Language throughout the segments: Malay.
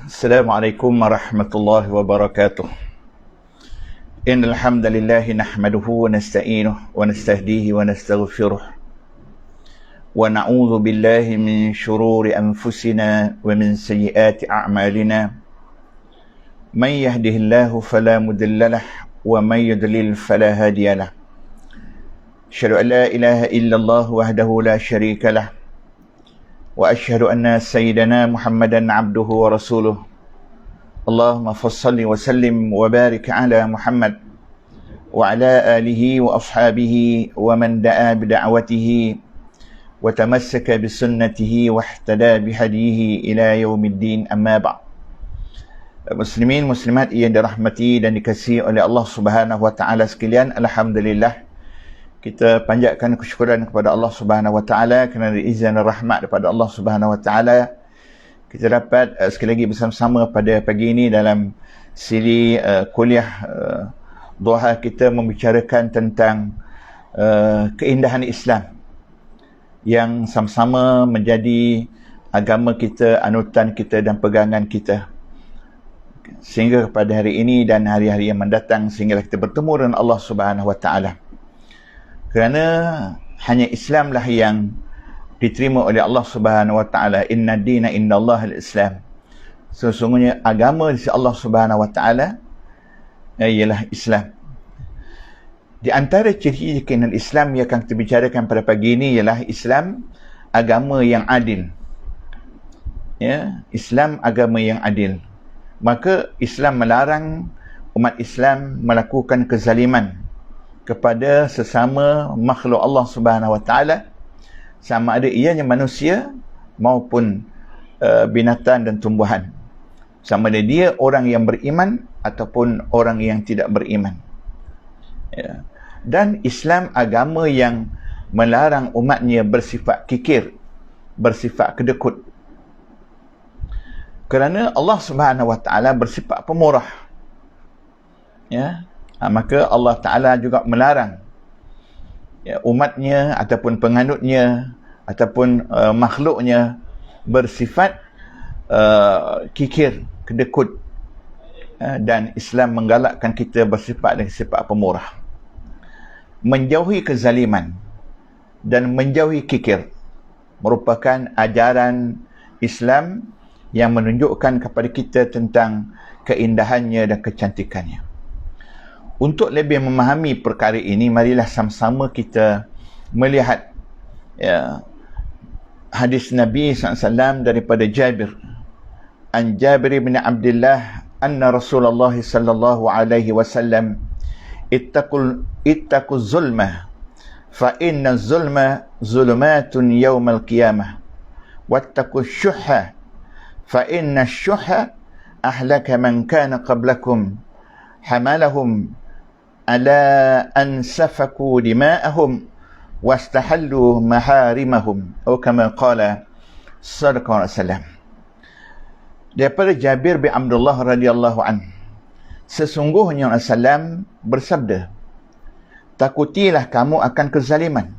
Assalamualaikum warahmatullahi wabarakatuh. Innal hamdalillah nahmaduhu wa nasta'inuhu wa nastahdihi wa nastaghfiruh wa na'udzu billahi min shururi anfusina wa min sayyiati a'malina. Man yahdihillahu fala mudilla lahu wa man yudlil fala hadiya lahu. Asyhadu an la ilaha illallah wahdahu la syarika lahu wa asyhadu anna sayyidana Muhammadan abduhu wa rasuluh. Allahumma fassalli wa sallim wa barik ala Muhammad wa ala alihi wa ashabihi wa man da'a bida'watihi wa tamassaka bisunnatihi wa ihtada bihadihi ila yaumiddin, amma ba'd. Muslimin muslimat yang dirahmati dan dikasihi oleh Allah Subhanahu wa taala sekalian, alhamdulillah kita panjatkan kesyukuran kepada Allah Subhanahu wa taala kerana izin dan rahmat daripada Allah Subhanahu wa taala kita dapat sekali lagi bersama-sama pada pagi ini dalam siri kuliah duha kita membicarakan tentang keindahan Islam yang sama-sama menjadi agama kita, anutan kita dan pegangan kita sehingga pada hari ini dan hari-hari yang mendatang sehingga kita bertemu dengan Allah Subhanahu wa taala. Kerana hanya Islamlah yang diterima oleh Allah Subhanahu wa taala. Inna dina indallahi al-Islam. Sesungguhnya agama di sisi Allah Subhanahu wa taala ialah Islam. Di antara ciri keindahan Islam yang akan kita bicarakan pada pagi ini ialah Islam agama yang adil. Ya, Islam agama yang adil. Maka Islam melarang umat Islam melakukan kezaliman kepada sesama makhluk Allah Subhanahu wa taala, sama ada ianya manusia maupun binatang dan tumbuhan, sama ada dia orang yang beriman ataupun orang yang tidak beriman. Ya. Dan Islam agama yang melarang umatnya bersifat kikir, bersifat kedekut. Kerana Allah Subhanahu wa taala bersifat pemurah. Ya. Maka Allah Ta'ala juga melarang umatnya ataupun penganutnya ataupun makhluknya bersifat kikir, kedekut, dan Islam menggalakkan kita bersifat dengan sifat pemurah, menjauhi kezaliman dan menjauhi kikir merupakan ajaran Islam yang menunjukkan kepada kita tentang keindahannya dan kecantikannya. Untuk lebih memahami perkara ini, marilah sama-sama kita melihat hadis Nabi SAW daripada Jabir. An Jabir bin Abdullah anna Rasulullah sallallahu alaihi wasallam ittaqu zulmah fa inna zulma zulumatun yawmal qiyamah wattaqu syuhha fa inna syuhha ahlaka man kana qablakum hamalahum ala an safaku dima'ahum wastahallu maharimahum atau kama qala sallallahu alaihi wasallam. Daripada Jabir bin Abdullah radhiyallahu an, sesungguhnya Rasulullah bersabda, takutilah kamu akan kezaliman.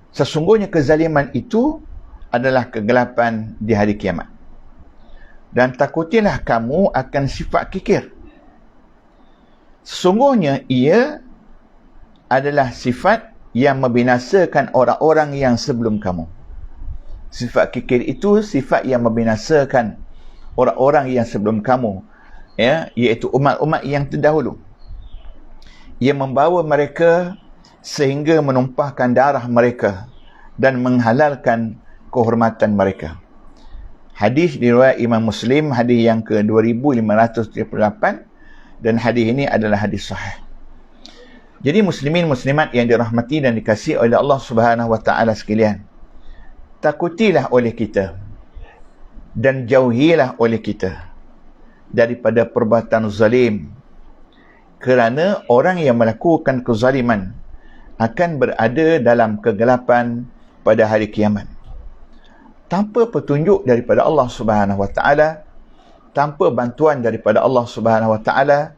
Sesungguhnya kezaliman itu adalah kegelapan di hari kiamat. Dan takutilah kamu akan sifat kikir. Sesungguhnya ia adalah sifat yang membinasakan orang-orang yang sebelum kamu. Sifat kikir itu sifat yang membinasakan orang-orang yang sebelum kamu, ya, iaitu umat-umat yang terdahulu. Ia membawa mereka sehingga menumpahkan darah mereka dan menghalalkan kehormatan mereka. Hadis diriwayat Imam Muslim, hadis yang ke-2538, dan hadis ini adalah hadis sahih. Jadi muslimin muslimat yang dirahmati dan dikasihi oleh Allah Subhanahu wa taala sekalian, takutilah oleh kita dan jauhilah oleh kita daripada perbuatan zalim, kerana orang yang melakukan kezaliman akan berada dalam kegelapan pada hari kiamat, tanpa petunjuk daripada Allah Subhanahu wa taala, tanpa bantuan daripada Allah Subhanahu wa taala,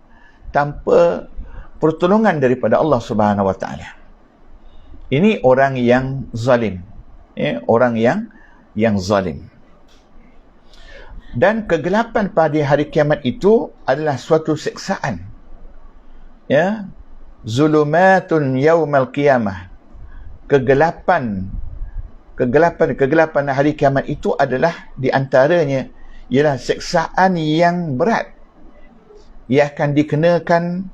tanpa pertolongan daripada Allah Subhanahu wa taala. Ini orang yang zalim, orang yang zalim. Dan kegelapan pada hari kiamat itu adalah suatu siksaan. Ya, zulumatun yaumal qiyamah. Kegelapan hari kiamat itu adalah di antaranya ialah siksaan yang berat. Ia akan dikenakan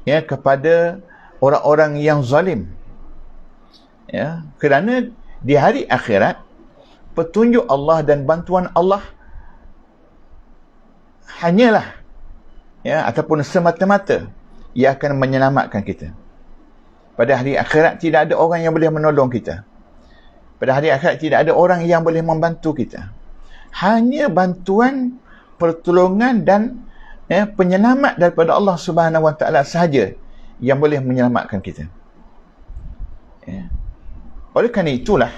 ya kepada orang-orang yang zalim. Ya, kerana di hari akhirat petunjuk Allah dan bantuan Allah hanyalah ya ataupun semata-mata ia akan menyelamatkan kita. Pada hari akhirat tidak ada orang yang boleh menolong kita. Pada hari akhirat tidak ada orang yang boleh membantu kita. Hanya bantuan, pertolongan dan penyelamat daripada Allah Subhanahu Wa Taala sahaja yang boleh menyelamatkan kita. Ya. Oleh kerana itulah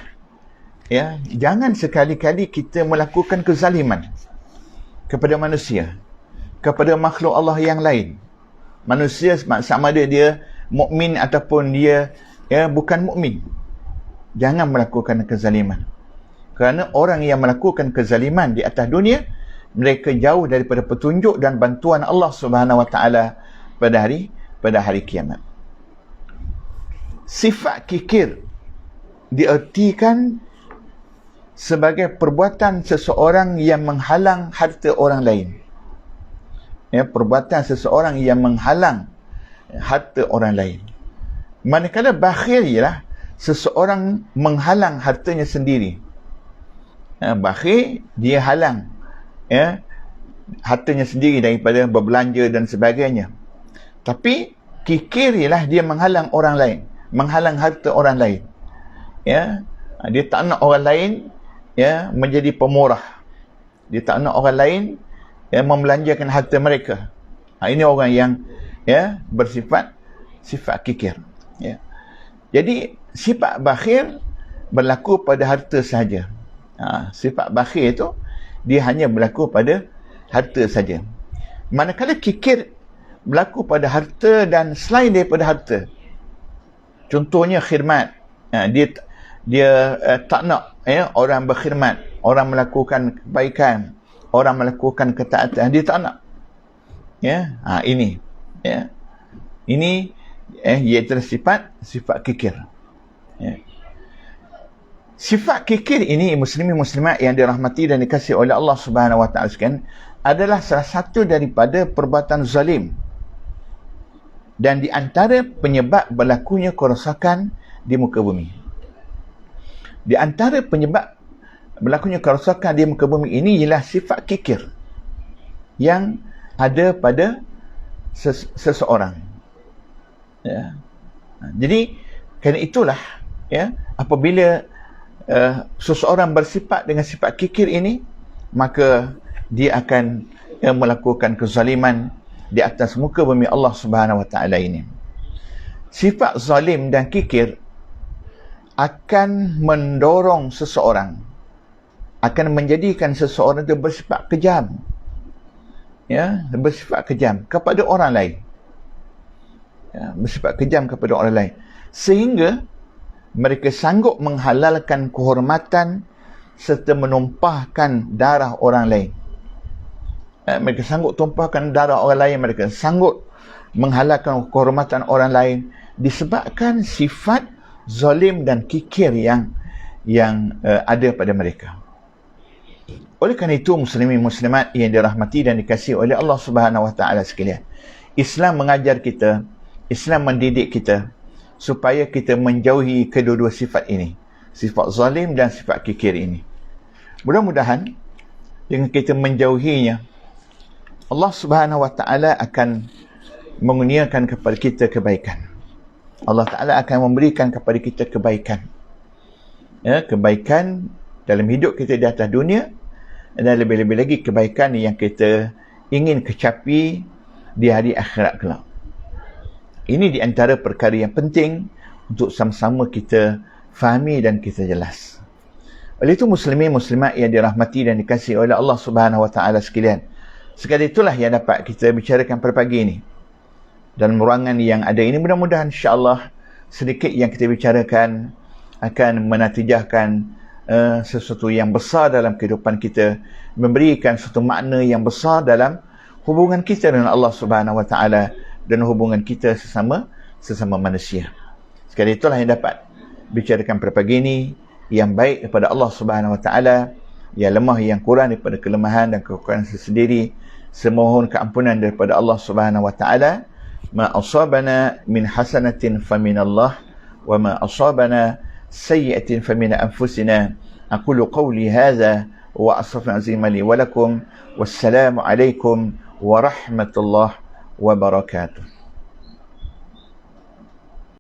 ya, jangan sekali-kali kita melakukan kezaliman kepada manusia, kepada makhluk Allah yang lain. Manusia sama ada dia mukmin ataupun dia bukan mukmin. Jangan melakukan kezaliman. Kerana orang yang melakukan kezaliman di atas dunia, mereka jauh daripada petunjuk dan bantuan Allah Subhanahu Wa Taala pada hari kiamat. Sifat kikir diartikan sebagai perbuatan seseorang yang menghalang harta orang lain. Ya, perbuatan seseorang yang menghalang harta orang lain. Manakala bakhil ialah seseorang menghalang hartanya sendiri. Bakhil, dia halang hartanya sendiri daripada berbelanja dan sebagainya. Tapi kikir ialah dia menghalang orang lain, menghalang harta orang lain. Ya, dia tak nak orang lain menjadi pemurah. Dia tak nak orang lain membelanjakan harta mereka. Ini orang yang bersifat kikir. Jadi sifat bakhil berlaku pada harta sahaja. Sifat bakhil itu dia hanya berlaku pada harta saja. Manakala kikir berlaku pada harta dan selain daripada harta. Contohnya khidmat. Dia tak nak orang berkhidmat, orang melakukan kebaikan, orang melakukan ketaatan, dia tak nak. Ini iaitu sifat kikir. Sifat kikir ini, muslimin muslimat yang dirahmati dan dikasihi oleh Allah Subhanahu Wa Taala sekalian, adalah salah satu daripada perbuatan zalim dan di antara penyebab berlakunya kerosakan di muka bumi. Di antara penyebab berlakunya kerosakan di muka bumi ini ialah sifat kikir yang ada pada seseorang. Jadi kerana itulah apabila seseorang bersifat dengan sifat kikir ini, maka dia akan melakukan kezaliman di atas muka bumi Allah Subhanahu Wa Taala ini. Sifat zalim dan kikir akan mendorong seseorang, akan menjadikan seseorang itu bersifat kejam, bersifat kejam kepada orang lain, bersifat kejam kepada orang lain, sehingga mereka sanggup menghalalkan kehormatan serta menumpahkan darah orang lain. Mereka sanggup tumpahkan darah orang lain, mereka sanggup menghalalkan kehormatan orang lain disebabkan sifat zalim dan kikir yang ada pada mereka. Oleh kerana itu, muslimin muslimat yang dirahmati dan dikasihi oleh Allah Subhanahu Wa Taala sekalian, Islam mengajar kita, Islam mendidik kita supaya kita menjauhi kedua-dua sifat ini, sifat zalim dan sifat kikir ini. Mudah-mudahan dengan kita menjauhinya, Allah Subhanahu Wa Taala akan mengurniakan kepada kita kebaikan. Allah Ta'ala akan memberikan kepada kita kebaikan. Kebaikan dalam hidup kita di atas dunia, dan lebih-lebih lagi kebaikan yang kita ingin kecapi di hari akhirat kelak. Ini di antara perkara yang penting untuk sama-sama kita fahami dan kita jelas. Oleh itu, muslimin muslimat yang dirahmati dan dikasihi oleh Allah Subhanahu Wa Taala sekalian, sekadar itulah yang dapat kita bicarakan pada pagi ini. Dan ruangan yang ada ini, mudah-mudahan insya-Allah sedikit yang kita bicarakan akan menatijahkan sesuatu yang besar dalam kehidupan kita, memberikan satu makna yang besar dalam hubungan kita dengan Allah Subhanahu Wa Taala dan hubungan kita sesama manusia. Sekali itulah yang dapat bicarakan pada pagi ini, yang baik daripada Allah Subhanahu Wa Taala, yang lemah, yang kurang daripada kelemahan dan kekurangan sendiri. Semohon keampunan daripada Allah Subhanahu Wa Taala. Ma asabana min hasanatin faminallah wa ma asabana sayyi'atin famin anfusina. Aqulu qawli hadha wa astaghfirullaha li wa lakum. Wassalamu alaikum warahmatullahi wabarakatuh.